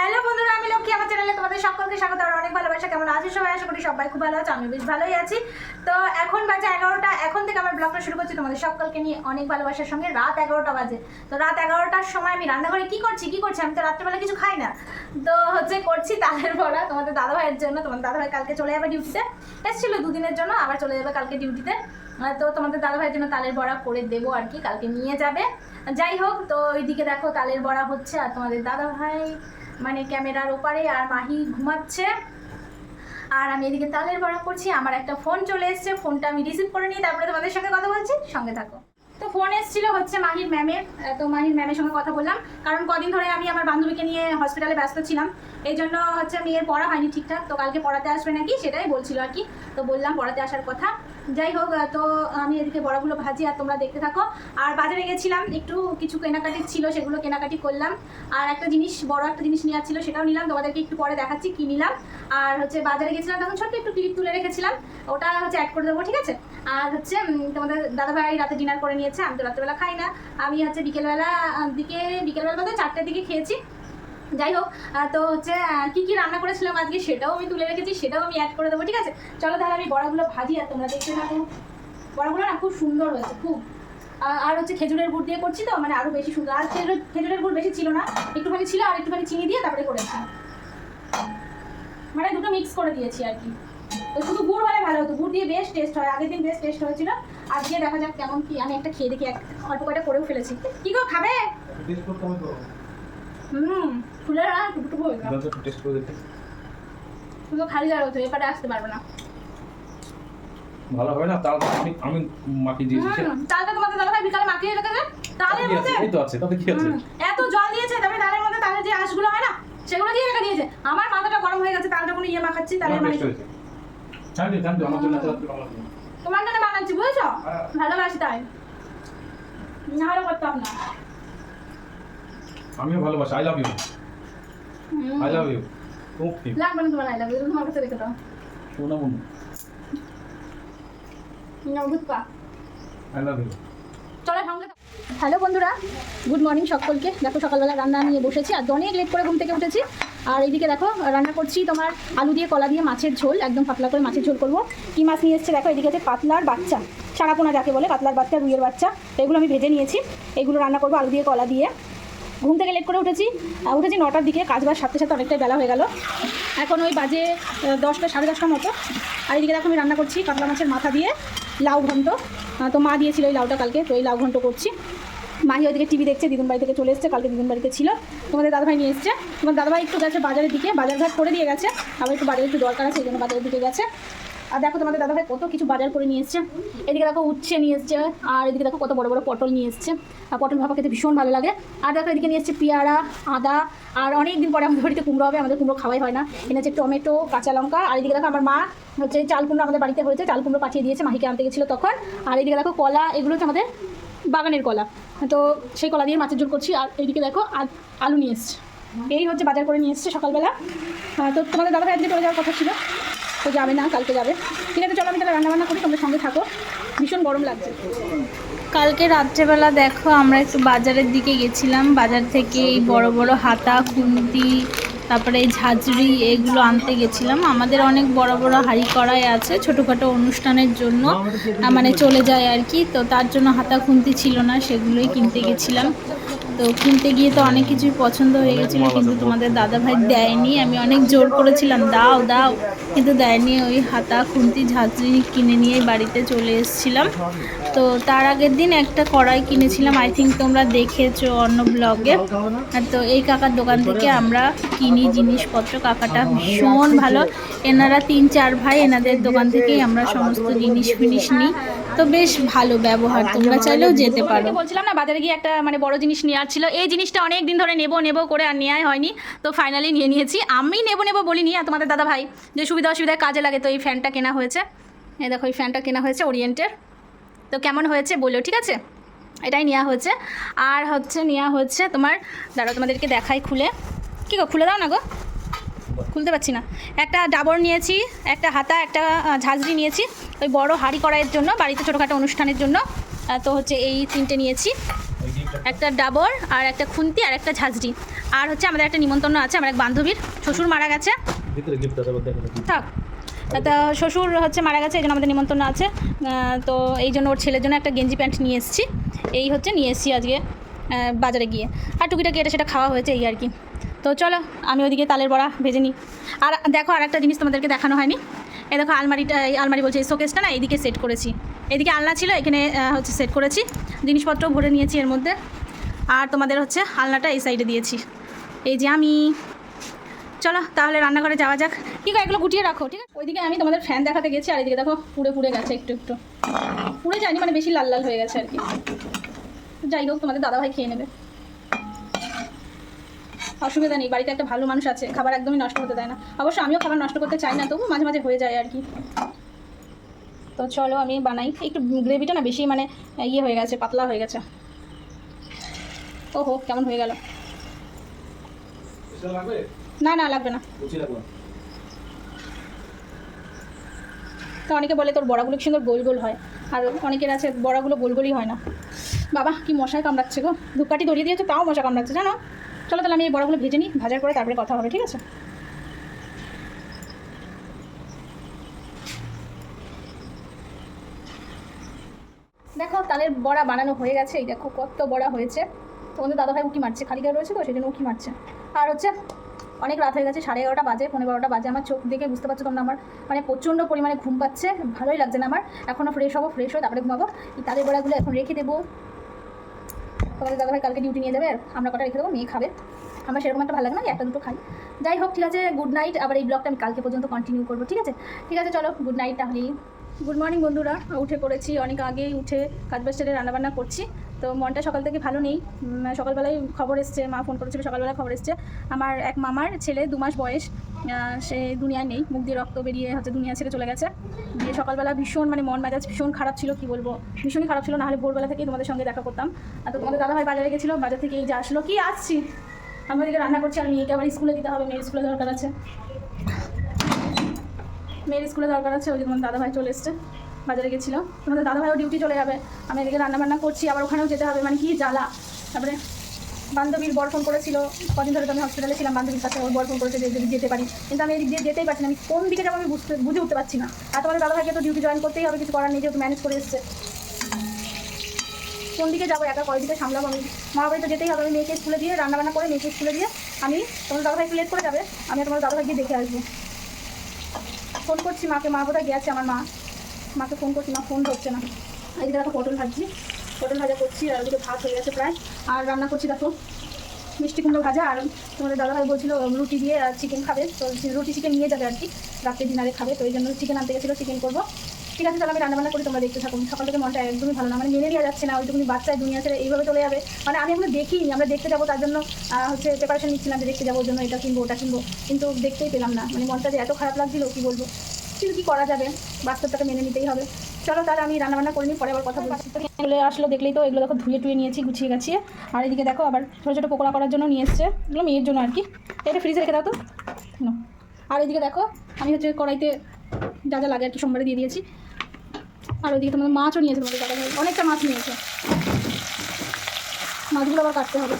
Hello বন্ধুরা, আমি লক্ষ্মী। আমার চ্যানেলে তোমাদের সকলকে স্বাগত আর অনেক ভালোবাসা। কেমন আছো সবাই? আশা করি সবাই খুব ভালো আছে, আমি বেশ ভালোই আছি। তো এখন বাজে 11টা। এখন থেকে আমার ব্লগটা শুরু করছি তোমাদের সকলকে নিয়ে অনেক ভালোবাসার সঙ্গে। রাত 11টা বাজে। তো রাত 11টার সময় আমি রান্নাঘরে কি করছি আমি তো রাত্রেবেলা কিছু খাই না। তো করছি তালের বড়া তোমাদের দাদাভাইয়ের জন্য। তোমাদের দাদাভাই কালকে চলে যাবে ডিউটিতে, এসেছিল দুদিনের জন্য, আবার চলে যাবে কালকে ডিউটিতে। তো তোমাদের দাদাভাইয়ের জন্য তালের বড়া করে দেবো আর কি, কালকে নিয়ে যাবে। যাই হোক, তো ওইদিকে দেখো তালের বড়া হচ্ছে আর তোমাদের দাদাভাই মানে ক্যামেরার ওপারে, আর মাহি ঘুমাচ্ছে, আর আমি এদিকে তালের বড়া করছি। আমার একটা ফোন চলে এসছে, ফোনটা আমি রিসিভ করে নিই, তারপরে তোমাদের সঙ্গে কথা বলছি, সঙ্গে থাকো। তো ফোন এসেছিল মাহির ম্যামের। তো মাহির ম্যামের সঙ্গে কথা বললাম, কারণ কদিন ধরে আমি আমার বান্ধবীকে নিয়ে হসপিটালে ব্যস্ত ছিলাম, এই জন্য মেয়ের পড়া হয়নি ঠিকঠাক। তো কালকে পড়াতে আসবে নাকি সেটাই বলছিল আর কি। তো বললাম পড়াতে আসার কথা। যাই হোক, তো আমি এদিকে বড়াগুলো ভাজি আর তোমরা দেখতে থাকো। আর বাজারে গেছিলাম, একটু কিছু কেনাকাটি ছিল, সেগুলো কেনাকাটি করলাম। আর একটা জিনিস, বড় একটা জিনিস নেওয়ার ছিল, সেটাও নিলাম, তোমাদেরকে একটু পরে দেখাচ্ছি কি নিলাম। আর বাজারে গেছিলাম তখন ছোট্ট একটু ক্লিপ তুলে রেখেছিলাম, ওটা অ্যাড করে দেবো, ঠিক আছে। আর তোমাদের দাদাভাই রাতে ডিনার করে নিয়েছে, আমি তো রাত্রেবেলা খাই না। আমি বিকেলবেলা বলতে 4টের দিকে খেয়েছি। যাই হোক, তো কী কী রান্না করেছিলাম আজকে সেটাও আমি তুলে রেখেছি, সেটাও আমি অ্যাড করে দেবো, ঠিক আছে। চলো তাহলে আমি বড়াগুলো ভাজি আর তোমরা দেখতে থাকো। বড়াগুলো না খুব সুন্দর হয়েছে, খুব। আর খেজুরের গুড় দিয়ে করছি, তো মানে আরও বেশি সুন্দর। আর খেজুরের গুড় বেশি ছিল না, একটুখানি ছিল, আর একটুখানি চিনি দিয়ে তারপরে করেছি, মানে দুটো মিক্স করে দিয়েছি আর কি। তো শুধু গুড় হলে ভালো হতো, গুড় দিয়ে বেশ টেস্ট হয়, আগের দিন বেশ টেস্ট হয়েছিল। আজকে দেখা যাক কেমন কি। আমি একটা খেয়ে দেখি, অল্প কয়টা করেও ফেলেছি। কি গো, খাবে? ফুলে না টুকটুকু হয়ে গেল, শুধু খালি আর হতো, এবারে আসতে পারবে না। ভালো হবে না তাহলে আমি মাখিয়ে দিয়েছি। তালটা তোমাদের দাদাভাই বিকালে মাখিয়ে রেখেছে, তালের মধ্যে এই তো আছে, তাতে কি আছে? এত জল দিয়েছে, তবে তালের মধ্যে তালের যে আঁশগুলো হয় না, সেগুলো দিয়ে রেখে দিয়েছে। আমার মাথাটা গরম হয়ে গেছে, তালটা কোনো মাখাচ্ছি, তালের মানে আমার জন্য তোমার জন্য বানাচ্ছি, বুঝেছো? ভালোবাসি তাই, না হলে করতাম না। আমিও ভালোবাসি, I love you, I love you. Okay, লাগবে না তোমার আই লাভ ইউ, তোমার কাছে রেখে দাও। শোনা মন, আই লাভ ইউ। চলো সঙ্গে। হ্যালো বন্ধুরা, গুড মর্নিং সকলকে। দেখো সকালবেলা রান্না নিয়ে বসেছি, আর অনেক লেট করে ঘুম থেকে উঠেছি। আর এইদিকে দেখো রান্না করছি তোমার আলু দিয়ে কলা দিয়ে মাছের ঝোল, একদম পাতলা করে মাছের ঝোল করবো। কী মাছ নিয়ে এসছে দেখো, এদিকে আছে পাতলার বাচ্চা, সারাপোনা যাকে বলে, পাতলার বাচ্চা, রুইয়ের বাচ্চা। তো এগুলো আমি ভেজে নিয়েছি, এগুলো রান্না করবো আলু দিয়ে কলা দিয়ে। ঘুম থেকে লেট করে উঠেছি 9টার দিকে, কাজবাজ সাথে সাথে অনেকটাই বেলা হয়ে গেল। এখন ওই বাজে 10টা, 10:30 মতো। আর এদিকে দেখো আমি রান্না করছি কাতলা মাছের মাথা দিয়ে লাউ ঘন্ট। তো মা দিয়েছিল এই লাউটা কালকে, তো এই লাউ ঘন্ট করছি। মাহি ওইদিকে টিভি দেখছে, দিদুন বাড়ি থেকে চলে এসছে, কালকে দিদুন বাড়িতে ছিল। তোমাদের দাদাভাই নিয়ে এসছে, তোমার দাদাভাই একটু গেছে বাজারের দিকে, বাজারঘাট করে দিয়ে গেছে, আবার একটু বাজারে একটু দরকার আছে, এই জন্য বাজারের দিকে গেছে। আর দেখো তোমাদের দাদাভাই কত কিছু বাজার করে নিয়ে এসছে। এদিকে দেখো উচ্ছে নিয়ে এসছে, আর এদিকে দেখো কত বড় বড় পটল নিয়ে এসছে। আর পটল ভাপা খেতে ভীষণ ভালো লাগে। আর দেখো এদিকে নিয়ে এসছে পেয়ারা, আদা, আর অনেক দিন পরে আমাদের বাড়িতে কুমড়ো হবে, আমাদের কুমড়ো খাওয়াই হয় না। এনেছে টমেটো, কাঁচা লঙ্কা। আর এদিকে দেখো আমার মা চাল কুমড়ো আমাদের বাড়িতে হয়েছে, চাল কুমড়ো পাঠিয়ে দিয়েছে, মাহিকে আনতে গেছিলো তখন। আর এদিকে দেখো কলা, এগুলো হচ্ছে আমাদের বাগানের কলা, তো সেই কলা দিয়ে মাছের ঝোল করছি। আর এইদিকে দেখো আলু নিয়ে এসছে। এই বাজার করে নিয়ে এসছে সকালবেলা। তো তোমাদের দাদাভাই আজকে চলে যাওয়ার কথা ছিল, তো যাবে না, কালকে যাবে। ঠিক আছে, চলো আমি তাহলে রান্নাবান্না করি, তোমরা সঙ্গে থাকো, ভীষণ গরম লাগছে। কালকে রাত্রেবেলা দেখো আমরা একটু বাজারের দিকে গেছিলাম, বাজার থেকে এই বড় বড় হাতা, খুন্তি, তারপরে এই ঝাঁঝরি, এগুলো আনতে গেছিলাম। আমাদের অনেক বড় বড় হাঁড়ি কড়াই আছে, ছোটোখাটো অনুষ্ঠানের জন্য মানে চলে যায় আর কি। তো তার জন্য হাতা খুন্তি ছিল না, সেগুলোই কিনতে গেছিলাম। তো কিনতে গিয়ে তো অনেক কিছুই পছন্দ হয়ে গেছিলো, কিন্তু তোমাদের দাদাভাই দেয়নি। আমি অনেক জোর করেছিলাম, দাও দাও, কিন্তু দেয়নি। ওই হাতা, খুন্তি, ঝাঁঝরি কিনে নিয়ে বাড়িতে চলে এসেছিলাম। তো তার আগের দিন একটা কড়াই কিনেছিলাম, আই থিঙ্ক তোমরা দেখেছো অন্য ব্লগে। তো এই কাকার দোকান থেকে আমরা কিনি জিনিসপত্র, কাকাটা ভীষণ ভালো। এনারা 3-4 ভাই, এনাদের দোকান থেকেই আমরা সমস্ত জিনিস ফিনিস নিই। তো বেশ ভালো ব্যবহার, তোমরা চাইলেও যেতে পারো। বলছিলাম না, বাজারে গিয়ে একটা মানে বড় জিনিস নেওয়ার ছিল, এই জিনিসটা অনেক দিন ধরে নেবো করে আর নেওয়াই হয়নি। তো ফাইনালি নিয়ে নিয়েছি। আমি নেবো বলিনি, আর তোমাদের দাদা ভাই যে সুবিধা অসুবিধায় কাজে লাগে, তো এই ফ্যানটা কেনা হয়েছে। এই দেখো এই ফ্যানটা কেনা হয়েছে ওরিয়েন্টের। তো কেমন হয়েছে বললো, ঠিক আছে, এটাই নেওয়া হয়েছে। আর নেওয়া হয়েছে তোমার, দাঁড়াও তোমাদেরকে দেখাই খুলে। কী গো, খুলে দাও না গো, খুলতে পারছি না। একটা ডাবর নিয়েছি, একটা হাতা, একটা ঝাঁঝরি নিয়েছি ওই বড় হাঁড়ি কড়াইয়ের জন্য, বাড়িতে ছোটোখাটো অনুষ্ঠানের জন্য। তো এই 3টে নিয়েছি, একটা ডাবর আর একটা খুন্তি আর একটা ঝাঁঝরি। আর হচ্ছে আমাদের একটা নিমন্ত্রণ আছে, আমার এক বান্ধবীর শ্বশুর মারা গেছে। ভিতরে গিফট আছে দেখো। থাক, তা শ্বশুর হচ্ছে মারা গেছে, এই জন্য আমাদের নিমন্ত্রণ আছে। তো এই জন্য ওর ছেলের জন্য একটা গেঞ্জি প্যান্ট নিয়ে এসেছি। এই হচ্ছে নিয়ে এসেছি আজকে বাজারে গিয়ে। আর টুকিটাকি এটা সেটা খাওয়া হয়েছে এই আর কি। তো চলো আমি ওইদিকে তালের বড়া ভেজে নিই। আর দেখো আর একটা জিনিস তোমাদেরকে দেখানো হয়নি। এই দেখো আলমারিটা, এই আলমারি বলছে এই শোকেসটা না, এইদিকে সেট করেছি। এদিকে আলনা ছিল, এখানে হচ্ছে সেট করেছি, জিনিসপত্র ভরে নিয়েছি এর মধ্যে। আর তোমাদের হচ্ছে আলনাটা এই সাইডে দিয়েছি। এই যে আমি, চলো তাহলে রান্নাঘরে যাওয়া যাক। ঠিক আছে, এগুলো গুটিয়ে রাখো, ঠিক আছে। ওইদিকে আমি তোমাদের ফ্যান দেখাতে গেছি, আর এদিকে দেখো পুড়ে পুড়ে গেছে, একটু একটু পুড়ে যায়নি, মানে বেশি লাল লাল হয়ে গেছে আর কি। যাই হোক, তোমাদের দাদাভাই খেয়ে নেবে, অসুবিধা নেই। বাড়িতে একটা ভালো মানুষ আছে, খাবার একদমই নষ্ট করতে দেয় না। অবশ্য আমিও খাবার নষ্ট করতে চাই না, তবু মাঝে মাঝে হয়ে যায় আর কি। তো চলো আমি বানাই। একটু গ্রেভিটা না বেশি মানে ইয়ে হয়ে গেছে, পাতলা হয়ে গেছে। ওহো, কেমন হয়ে গেল। না না লাগবে না। তো অনেকে বলে তোর বড়াগুলো কি সুন্দর গোল গোল হয়, আর অনেকের আছে বড়াগুলো গোল গোলই হয় না। বাবা কি মশায় কামড়াচ্ছে গো, ধূপকাঠি ধরিয়ে দিয়েছে তাও মশা কামড়াচ্ছে জানো। চলো তাহলে আমি এই বড়াগুলো ভেজে নিই, ভাজার পরে তারপরে কথা হবে, ঠিক আছে। দেখো তালের বড়া বানানো হয়ে গেছে, এই দেখো কত বড়া হয়েছে। তোমাদের দাদাভাই উঁকি মারছে, খালি গায়ে রয়েছে তো সেই জন্য উঁকি মারছে। আর হচ্ছে অনেক রাত হয়ে গেছে, 11:30 বাজে, 12:15 বাজে। আমার চোখ দেখে বুঝতে পারছো তোমরা, আমার মানে প্রচণ্ড পরিমাণে ঘুম পাচ্ছে, ভালোই লাগছে না আমার। এখনও ফ্রেশ হবো, ফ্রেশ হয়ে তারপরে ঘুমাবো। এই তালের বড়াগুলো এখন রেখে দেবো। তোমাদের দাদাভাই কালকে ডিউটি নিয়ে যাবে, আর আমরা কটা রেখে দেবো, মেয়ে খাবে। আমার সেরকম একটা ভালো লাগে না, একটা দুটো খাই। যাই হোক, ঠিক আছে, গুড নাইট। আবার এই ব্লগটা আমি কালকে পর্যন্ত কন্টিনিউ করবো, ঠিক আছে। ঠিক আছে চলো, গুড নাইট তাহলেই। গুড মর্নিং বন্ধুরা, উঠে পড়েছি, অনেক আগেই উঠে কাজবাজ সেরে রান্নাবান্না করছি। তো মনটা সকাল থেকে ভালো নেই। সকালবেলায় খবর এসছে, মা ফোন করেছিল, সকালবেলায় খবর এসছে আমার এক মামার ছেলে 2 মাস বয়স, সে দুনিয়ায় নেই, মুখ দিয়ে রক্ত বেরিয়ে হচ্ছে দুনিয়া ছেড়ে চলে গেছে। দিয়ে সকালবেলা ভীষণ মানে মন মেজাজ ভীষণ খারাপ ছিল, কি বলবো, ভীষণই খারাপ ছিল। নাহলে ভোরবেলা থেকেই তোমাদের সঙ্গে দেখা করতাম। আর তো তোমাদের দাদাভাই বাজারে গেছিলো, বাজার থেকে এই যে আসলো, কি আসছি আমি ওদিকে রান্না করছি। আর মেয়েকে আবার স্কুলে দিতে হবে, মেয়ের স্কুলে দরকার আছে, মেয়ের স্কুলে দরকার আছে। ওই যে তোমাদের দাদাভাই চলে এসছে, বাজারে গেছিলো। তোমাদের দাদাভাইও ডিউটি চলে যাবে, আমি এদিকে রান্নাবান্না করছি, আবার ওখানেও যেতে হবে, মানে কি জ্বালা। তারপরে বান্ধবীর বর ফোন করেছিল, কদিন ধরে তো আমি হসপিটালে ছিলাম, বান্ধবীর কাছে ওর বর ফোন করেছে যে যদি যেতে পারি, কিন্তু আমি এদিক দিয়ে যেতেই পারছি না। আমি কোন দিকে যাবো আমি বুঝে উঠতে পারছি না। আর তোমাদের দাদাভাইকে তো ডিউটি জয়েন করতেই হবে, কিছু করার নেই, যেহেতু ম্যানেজ করে এসছে। কোন দিকে যাবো, একা কয়দিকে সামলাবো আমি। মা বাড়ি তো যেতেই হবে, আমি মেয়েকে স্কুলে দিয়ে রান্নাবান্না করে মেয়েকে স্কুলে দিয়ে আমি, তোমাদের দাদাভাই একটু লেট করে যাবে, আমি তোমাদের দাদাভাইকে দেখে আসবো। ফোন করছি মাকে, মা বোধহয় গেছে, আমার মাকে ফোন করছি, মা ফোন ধরছে না। এদিকে দেখো পটল ভাজছি, পটল ভাজা করছি, আর ওদিকে ভাত হয়ে গেছে প্রায়। আর রান্না করছি দেখো মিষ্টি কুমড়ো ভাজা। আর তোমাদের দাদাভাই বলছিল রুটি দিয়ে আর চিকেন খাবে, তো রুটি চিকেন নিয়ে যাবে আর কি, রাত্রে ডিনারে খাবে, তো এই জন্য চিকেন আনতে গেছিলো, চিকেন করবো। ঠিক আছে চলো আমি রান্নাবান্না করি, তোমরা দেখতে থাকুন। সকাল থেকে মনটা একদমই ভালো না, মানে মেনে নেওয়া যাচ্ছে না, ওইটুকুনি বাচ্চায় দুনিয়া ছেড়ে এইভাবে চলে যাবে। মানে আমি এখনো দেখিনি, আমরা দেখতে যাবো তার জন্য হচ্ছে প্রিপারেশন নিচ্ছিলাম যে দেখতে যাবো, ওর জন্য এটা কিনবো ওটা কিনবো, কিন্তু দেখতেই পেলাম না। মানে মনটা যে এত খারাপ লাগছিল কি বলবো, কিন্তু কী করা যাবে, বাস্তবটাকে মেনে নিতেই হবে। চলো তাহলে আমি রান্নাবান্না করে নিই, পরে আবার কথা বলছি। চলে আসলো দেখলেই তো, এগুলো দেখো ধুয়ে টুয়ে নিয়েছি, গুছিয়ে গাছিয়ে। আর এদিকে দেখো আবার ছোটো ছোটো পকোড়া করার জন্য নিয়ে এসছে, এগুলো মেয়ের জন্য আর কি। এটা ফ্রিজে রেখে দাও তো। আর এদিকে দেখো আমি হচ্ছে কড়াইতে যা যা লাগে আর কি সোমবারে দিয়ে দিয়েছি। আর ওইদিকে তোমাদের মাছও নিয়েছে, তোমাদের দাদা অনেকটা মাছ নিয়েছে, মাছগুলো আবার কাটতে হবে।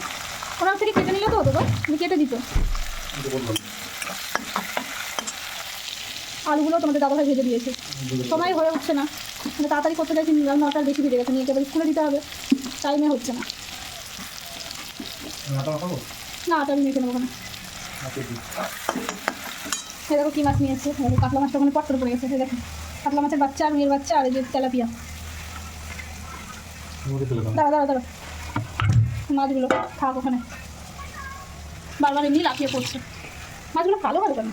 ওনার থেকে কেটে নিলে তো হতো গো, আমি কেটে দিত। আলুগুলো তোমাদের দাদাভাই ভেজে দিয়েছে, সময় হয়ে উঠছে না, মানে তাড়াতাড়ি করতে চাইছি, 9টার বেশি ভেজে গেছে, মেয়েকে এবার স্কুলে দিতে হবে, টাইমে হচ্ছে না। না আটা আমি মেখে নেবো ওখানে। সে দেখো কী মাছ নিয়েছে, কাতলা মাছটা ওখানে পট করে পড়ে গেছে, দেখো কাতলা মাছের বাচ্চা আর মেয়ের বাচ্চা, আর এই যে তেলাপিয়া। দাঁড়া মাছগুলো থাক ওখানে, বারবার এমনি লাফিয়ে পড়ছে। মাছগুলো কালো ভালো কেন?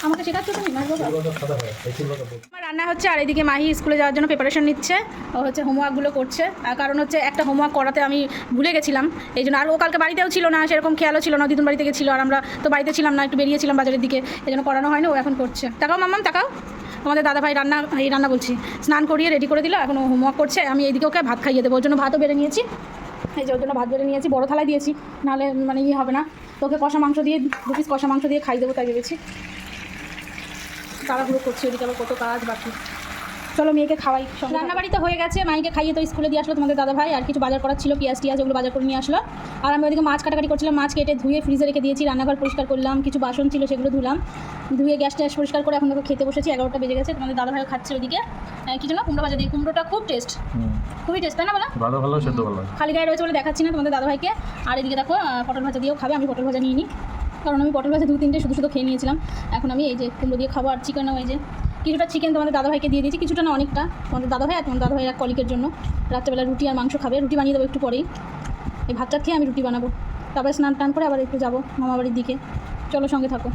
আমাকে শেখাচ্ছ তুমি মাছগুলো? আমার রান্না হচ্ছে, আর এদিকে মাহি স্কুলে যাওয়ার জন্য প্রিপারেশন নিচ্ছে, ও হচ্ছে হোমওয়ার্কগুলো করছে। কারণ হচ্ছে একটা হোমওয়ার্ক করাতে আমি ভুলে গেছিলাম, এই জন্য। আর ও কালকে বাড়িতেও ছিল না, সেরকম খেয়ালও ছিল না, দিদুন বাড়িতে গেছিলো, আর আমরা তো বাড়িতে ছিলাম না, একটু বেরিয়েছিলাম বাজারের দিকে, এই জন্য করানো হয় না। ও এখন করছে। তাকাও মাম্মাম তাকাও, তোমাদের দাদাভাই রান্না বলছি, স্নান করিয়ে রেডি করে দিল, এখন ও হোমওয়ার্ক করছে। আমি এইদিকে ওকে ভাত খাইয়ে দেবো, ওর জন্য ভাতও বেড়ে নিয়েছি, এই যে ওর জন্য ভাত বেড়ে নিয়েছি, বড়ো থালায় দিয়েছি, নাহলে মানে ইয়ে হবে না। তোকে কষা মাংস দিয়ে 2 পিস কষা মাংস দিয়ে খাই দেবো, তাই ভেবেছি। তাড়াহুড়ো করছি, ওদিকে আবার কত কাজ বাকি। চলো মেয়েকে খাওয়াই। রান্নাবাড়িতে হয়ে গেছে, মাইকে খাইয়ে তো স্কুলে দিয়ে আসলো তোমাদের দাদা ভাই। আর কিছু বাজার করার ছিল, পেঁয়াজ টিয়াজ ওগুলো বাজার করে নিয়ে আসলো। আর আমি ওইদিকে মাছ কাটাকাটি করছিলাম, মাছ কেটে ধুয়ে ফ্রিজে রেখে দিয়েছি। রান্নাঘর পরিষ্কার করলাম, কিছু বাসন ছিল সেগুলো ধুলাম, ধুয়ে গ্যাস ট্যাস পরিষ্কার করে এখন দেখো খেতে বসেছি। 11টা বেজে গেছে। তোমাদের দাদা ভাইও খাচ্ছে ওইদিকে কি জন্য কুমড়ো ভাজা দিয়ে। কুমড়োটা খুব টেস্ট, খুবই টেস্ট, তাই না বলো? ভালো সেদ্ধ ভালো। খালি গায়ে রয়েছে বলে দেখাচ্ছি না তোমাদের দাদা ভাইকে। আর এদিকে দেখো পটল ভাজা দিয়েও খাবে, আমি পটল ভাজা নিয়ে নিই, কারণ আমি পটল ভাজা 2-3টে শুধু খেয়ে নিয়েছিলাম। এখন আমি এই যে কুমড়ো দিয়ে খাবো। আর চিকেনও এই যে কিছুটা চিকেন তোমাদের দাদাভাইকে দিয়ে দিয়েছি, কিছুটা না অনেকটা। তোমাদের দাদাভাই আর তোমাদের দাদাভাইয়ের এক কলিকের জন্য রাত্রেবেলা রুটি আর মাংস খাবে। রুটি বানিয়ে দেবো একটু পরেই, এই ভাতটা খেয়ে আমি রুটি বানাবো। তারপরে স্নান টান করে আবার একটু যাবো মামাবাড়ির দিকে। চলো সঙ্গে থাকো।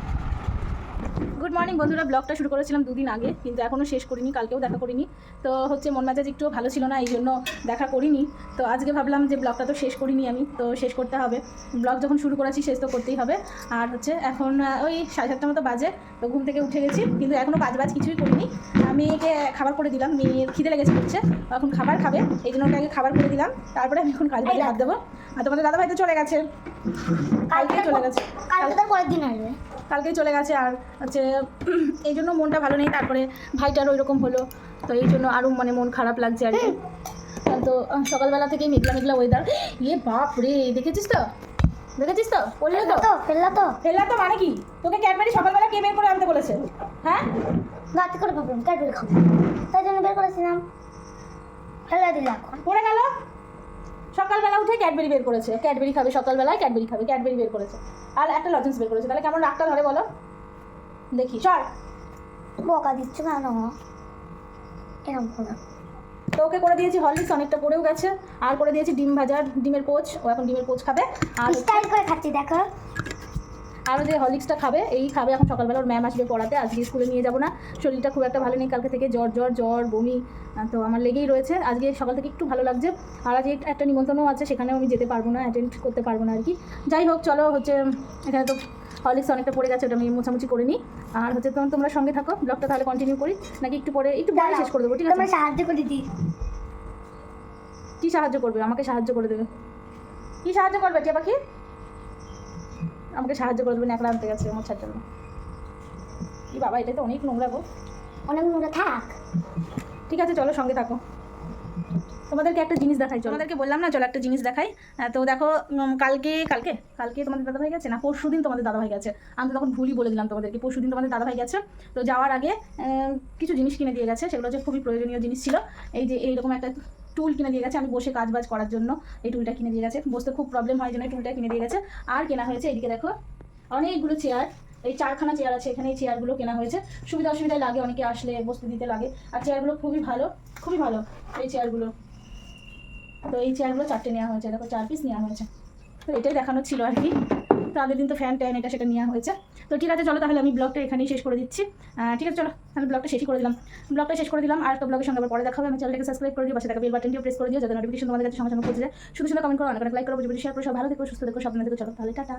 গুড মর্নিং বন্ধুরা, ব্লগটা শুরু করেছিলাম 2 দিন আগে, কিন্তু এখনও শেষ করিনি, কালকেও দেখা করিনি। তো হচ্ছে মন মেজাজ একটু ভালো ছিল না, এই জন্য দেখা করিনি। তো আজকে ভাবলাম যে ব্লগটা তো শেষ করিনি আমি, তো শেষ করতে হবে। ব্লগ যখন শুরু করেছি শেষ তো করতেই হবে। আর হচ্ছে এখন ওই 7:30 মতো বাজে, তো ঘুম থেকে উঠে গেছি, কিন্তু এখনও কাজ কিছুই করিনি। মেয়েকে খাবার করে দিলাম, মেয়ের খিদে লেগেছে হচ্ছে, এখন খাবার খাবে, এই জন্য ওকে আগে খাবার করে দিলাম, তারপরে আমি এখন কাজে হাত দেবো। আর তোমাদের দাদাভাই তো চলে গেছে, কালকেই চলে গেছে, পরের দিন আসবে, কালকেই চলে গেছে। আর হচ্ছে এই জন্য মনটা ভালো নেই, তারপরে ভাইটার ওই রকম হলো, তো এই জন্য আরও মানে মন খারাপ লাগছে আর কি। তো সকালবেলা থেকেই মেঘলা ওয়েদার। বাপ রে, দেখেছিস তো বললো তো ফেললা তো মানে কি? তোকে ক্যাডবেরি সকালবেলা কে বের করে আনতে বলেছে? হ্যাঁ, রাতে করে ভাবলাম ক্যাডবেরি খাবো, তাই জন্য বের করেছিলাম, ফেলে দিলে এখন পড়ে গেল। সকালবেলা উঠে ক্যাডবেরি বের করেছে, ক্যাডবেরি খাবে সকালবেলায়, ক্যাডবেরি বের করেছে, আর একটা লজেন্স বের করেছে। তাহলে কেমন রাগটা ধরে বলো দেখি। সর, বকা দিচ্ছ কেন এরকম করে? তো ওকে করে দিয়েছি হরলিক্স, অনেকটা পড়েও গেছে। আর করে দিয়েছি ডিম ভাজা, ডিমের পোচ, ও এখন ডিমের পোচ খাবে। আর স্টাইল করে খাচ্ছি দেখো। আরও যে হরলিক্সটা খাবে, এই খাবে এখন সকালবেলা। ওর ম্যাম আসবে পড়াতে, আজকে স্কুলে নিয়ে যাবো না, শরীরটা খুব একটা ভালো নেই, কালকে থেকে জ্বর বমি তো আমার লেগেই রয়েছে। আজকে সকাল থেকে একটু ভালো লাগছে। আর আজকে একটা নিমন্ত্রণও আছে, সেখানেও আমি যেতে পারবো না, অ্যাটেন্ড করতে পারবো না আর কি। যাই হোক চলো, হচ্ছে এখানে তো হরলিক্স অনেকটা পড়ে গেছে, ওটা আমি মোছামুছি করে নিই। আর হচ্ছে তোমরা সঙ্গে থাকো, ব্লগটা তাহলে কন্টিনিউ করি নাকি একটু পরে শেষ করে দেবো? ঠিক আছে, তোমার সাহায্য করে দিই। কী সাহায্য করবে? আমাকে সাহায্য করে দেবে? কী সাহায্য করবে টিয়া পাখি? আমাকে সাহায্য করে দেবে ন্যাকড়া আনতে গেছে মোছার জন্য। কি বাবা, এটা তো অনেক নোংরা গো। অনেক নোংরা থাক, ঠিক আছে চলো সঙ্গে থাকো, তোমাদেরকে একটা জিনিস দেখাই। তোমাদেরকে বললাম না চলো একটা জিনিস দেখাই। তো দেখো কালকে তোমাদের দাদাভাই গেছে না, পরশুদিন তোমাদের দাদাভাই গেছে। আমি তো তখন ভুলই বলে দিলাম তোমাদেরকে, পরশুদিন তোমাদের দাদাভাই গেছে। তো যাওয়ার আগে কিছু জিনিস কিনে দিয়ে গেছে, সেগুলো হচ্ছে খুবই প্রয়োজনীয় জিনিস ছিল। এই যে এইরকম একটা টুল কিনে দিয়ে গেছে, আমি বসে কাজবাজ করার জন্য এই টুলটা কিনে দিয়ে গেছে। বসতে খুব প্রবলেম হয় জন্য এই টুলটা কিনে দিয়ে গেছে। আর কেনা হয়েছে এইদিকে দেখো অনেকগুলো চেয়ার, এই 4খানা চেয়ার আছে এখানে। এই চেয়ারগুলো কেনা হয়েছে, সুবিধা অসুবিধায় লাগে, অনেকে আসলে বসতে দিতে লাগে। আর চেয়ারগুলো খুবই ভালো এই চেয়ারগুলো। তো এই চেয়ারগুলো 4টে নেওয়া হয়েছে, দেখো 4 পিস নেওয়া হয়েছে। তো এটাই দেখানো ছিল আর কি। তো আগের দিন তো ফ্যান ট্যান এটা সেটা নেওয়া হয়েছে। তো ঠিক আছে চলো তাহলে আমি ব্লগটা এখানেই শেষ করে দিচ্ছি। ঠিক আছে চলো, আমি ব্লগটা শেষ করে দিলাম। আর একটা ব্লগের সঙ্গে আবার পরে দেখা হবে। আমি চ্যানেলটাকে সাবস্ক্রাইব করে দিও, পাশে থাকা বেল বাটনটিও প্রেস করে দিও, যাতে নোটিফিকেশন তোমাদের কাছে সঙ্গে পৌঁছে যায়। শুধু কমেন্ট করো, অনেক লাইক করো, ভিডিও শেয়ার করো। সব ভালো থেকো, সুস্থ থেকো, সাবধানে থেকো। চলো তাহলে টাটা।